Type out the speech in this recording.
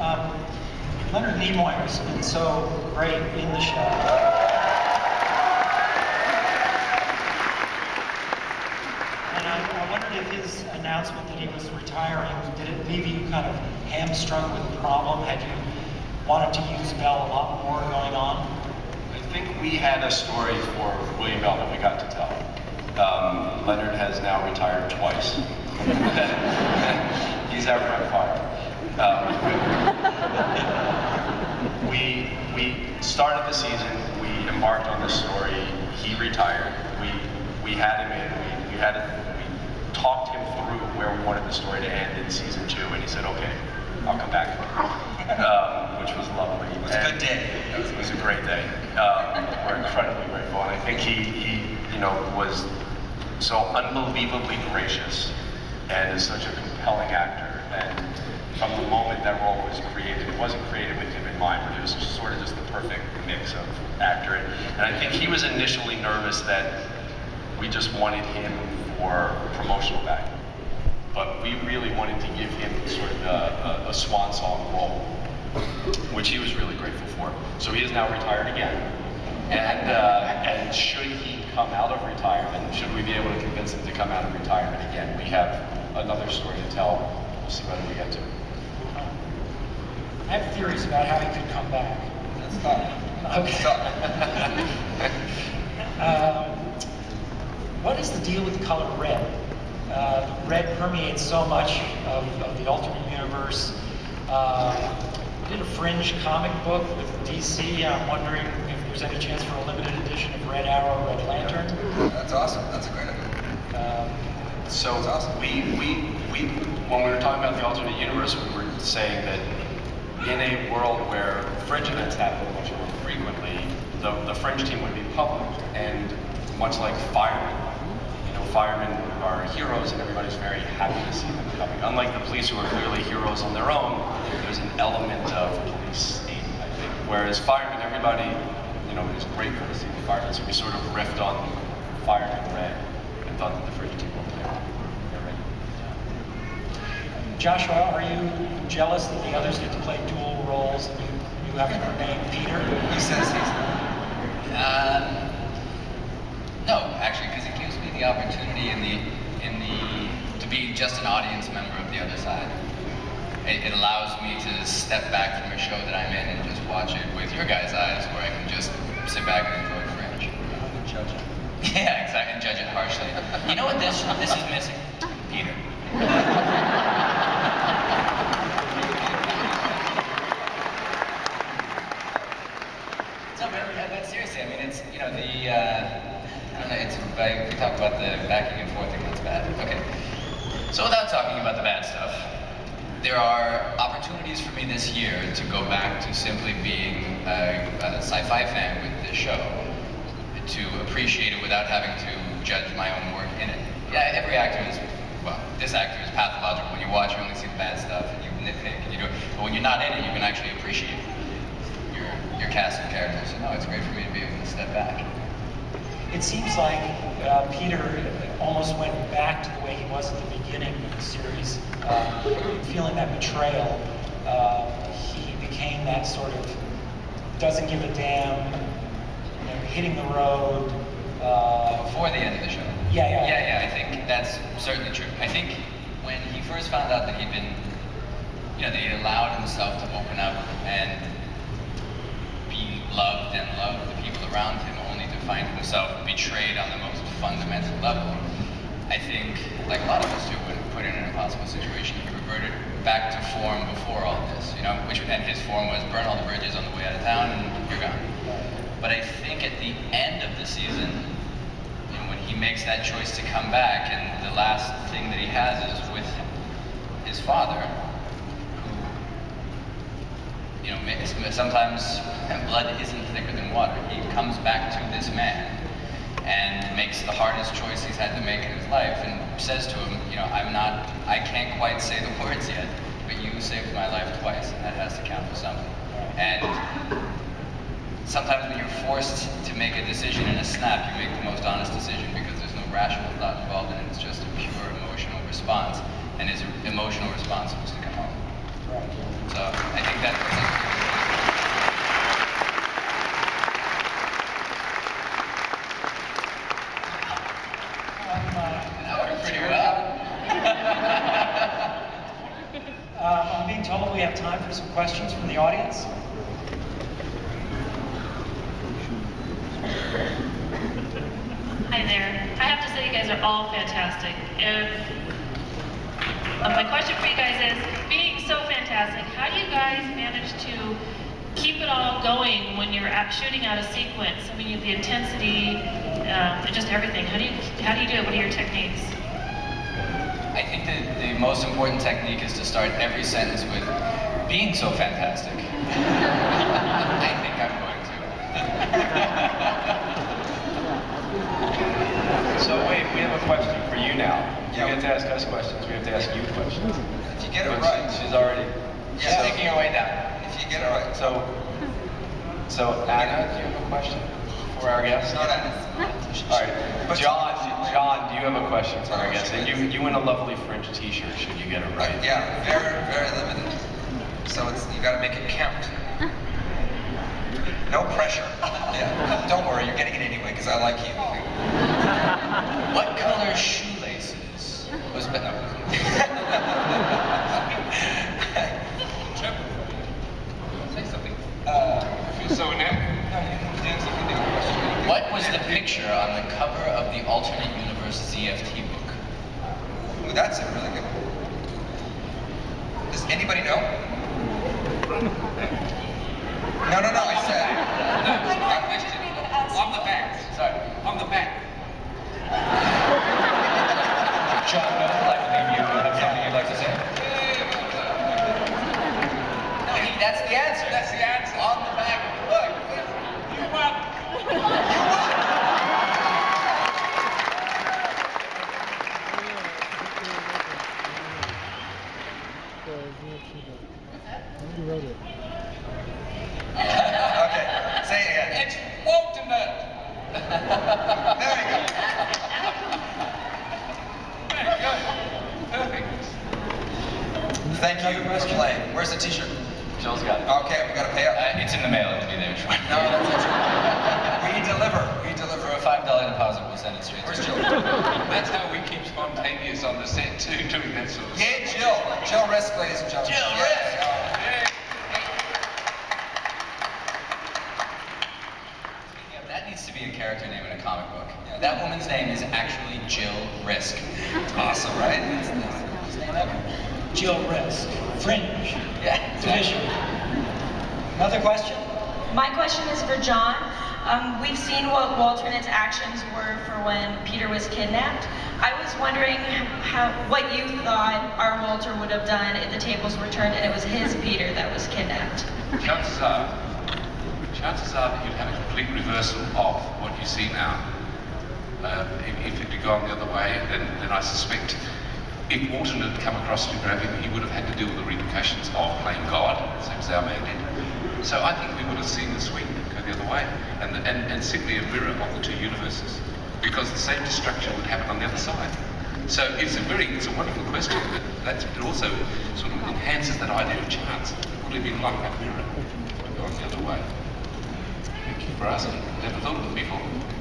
Um, Leonard Nimoy has been so great in the show. And I wondered if his announcement that he was retiring, did it leave you kind of hamstrung with the problem? Had you wanted to use Bell a lot more going on? I think we had a story for William Bell that we got to tell. Leonard has now retired twice. He's our Brett Favre. We started the season, we embarked on this story, he retired, we had him in, we talked him through where we wanted the story to end in season 2, and he said, okay, I'll come back, which was lovely. It was a good day. It was a great day. We're incredibly grateful, and I think he was so unbelievably gracious and is such a compelling actor. And from the moment that role was created, it wasn't created with him in mind, but it was sort of just the perfect mix of actor. And I think he was initially nervous that we just wanted him for promotional value. But we really wanted to give him sort of a swan song role, which he was really grateful for. So he is now retired again. And should he come out of retirement, should we be able to convince him to come out of retirement again, we have another story to tell. We'll see whether we get to. I have theories about how he could come back. Let's stop. Okay. What is the deal with the color red? Red permeates so much of the alternate universe. Did a Fringe comic book with DC. I'm wondering if there's any chance for a limited edition of Red Arrow, Red Lantern. That's awesome. That's a great idea. So That's awesome. we when we were talking about the alternate universe, we were saying that in a world where Fringe events happen much more frequently, the Fringe team would be public, and much like firemen, firemen are heroes and everybody's very happy to see them coming. Unlike the police who are clearly heroes on their own, there's an element of police state, I think. Whereas firemen, everybody, is grateful to see the firemen, so we sort of riffed on Fireman Red and thought that the Fringe team would play. Joshua, are you jealous that the others get to play dual roles and you have to remain Peter? He says he's No, actually, because it gives me the opportunity to be just an audience member of the other side. It allows me to step back from a show that I'm in and just watch it with your guys' eyes, where I can just sit back and enjoy Fringe. judge it. Yeah, exactly, and judge it harshly. You know what this is missing? Peter. No, but seriously, I mean, it's, I don't know, we talk about the backing and forthing, that's bad. Okay. So without talking about the bad stuff, there are opportunities for me this year to go back to simply being a sci-fi fan with this show, to appreciate it without having to judge my own work in it. Yeah, every actor is, this actor is pathological. When you watch, you only see the bad stuff, and you nitpick, and you do it. But when you're not in it, you can actually appreciate your cast of characters. So no, it's great for me to be able to step back. It seems like Peter almost went back to the way he was at the beginning of the series, feeling that betrayal. He became that sort of doesn't give a damn, hitting the road. Before the end of the show. Yeah. I think that's certainly true. I think when he first found out that he'd been, that he allowed himself to open up and be loved and love the people around him, only to find himself betrayed on the most fundamental level. I think, like a lot of us do, when put in an impossible situation, he reverted back to form before all this, and his form was burn all the bridges on the way out of town and you're gone. But I think at the end of the season, when he makes that choice to come back, and the last thing that he has is with his father, who, sometimes blood isn't thicker than water. He comes back to this man and makes the hardest choice he's had to make in his life, and says to him, I can't quite say the words yet, but you saved my life twice, and that has to count for something. And sometimes when you're forced to make a decision in a snap, you make the most honest decision because there's no rational thought involved in it. It's just a pure emotional response, and his emotional response was to come home. So I think think that was it. That worked pretty well. I'm being told we have time for some questions from the audience. Hi there. I have to say you guys are all fantastic. My question for you guys is, being so fantastic, how do you guys manage to keep it all going when you're shooting out a sequence? I mean, the intensity, and just everything. How do you do it? What are your techniques? I think that the most important technique is to start every sentence with being so fantastic. I think I'm going to. So wait, we have a question for you now. You Yeah. get to ask us questions, we have to ask you questions. If you get it But right, She's already... She's taking her way down. if you get it right. So Anna, do you have a question for our guest? Not Anna. All right, But- John, do you have a question for our guest? And you win a lovely Fringe t-shirt should you get it right. Yeah, very, very limited. So you got to make it count. No pressure. Yeah. Don't worry, you're getting it anyway because I like you. What color shoelaces was better? Say something. So now, What was the picture on the cover of the alternate universe ZFT book? Ooh, that's a really good one. Does anybody know? No, I said. My question. On the back. Sorry. On the back. John, no, I believe you have something you'd like to say. That's the answer. That's the answer. On the back. Look. You won. Okay, say it again. It's ultimate. There you go. Very good. Perfect. Thank you for playing. Where's the t-shirt? Jill's got it. Okay, we gotta pay up. It's in the mail. It'll be there shortly. No, that's it. We deliver. For a $5 deposit, we'll send it straight Where's to Jill? you. That's how we keep spontaneous on the set too, doing that sort of stuff. Yeah, Jill. Jill Risk, ladies and gentlemen. Jill Yes. Risk. Yeah, that needs to be a character name in a comic book. That woman's name is actually Jill Risk. Awesome, right? Jill Risk, Fringe, Yeah. Division. Another question? My question is for John. We've seen what Walternet's actions were for when Peter was kidnapped. I was wondering what you thought our Walter would have done if the tables were turned and it was his Peter that was kidnapped. Chances are that you'd have a complete reversal of what you see now. If it had gone the other way, then I suspect if Walton had come across to grab him, he would have had to deal with the repercussions of playing God, same as our man did. So I think we would have seen the swing go the other way, and simply a mirror of the two universes, because the same destruction would happen on the other side. So it's a wonderful question, but it also sort of enhances that idea of chance. Would it be like that mirror going the other way? Thank you for asking. Never thought of it before.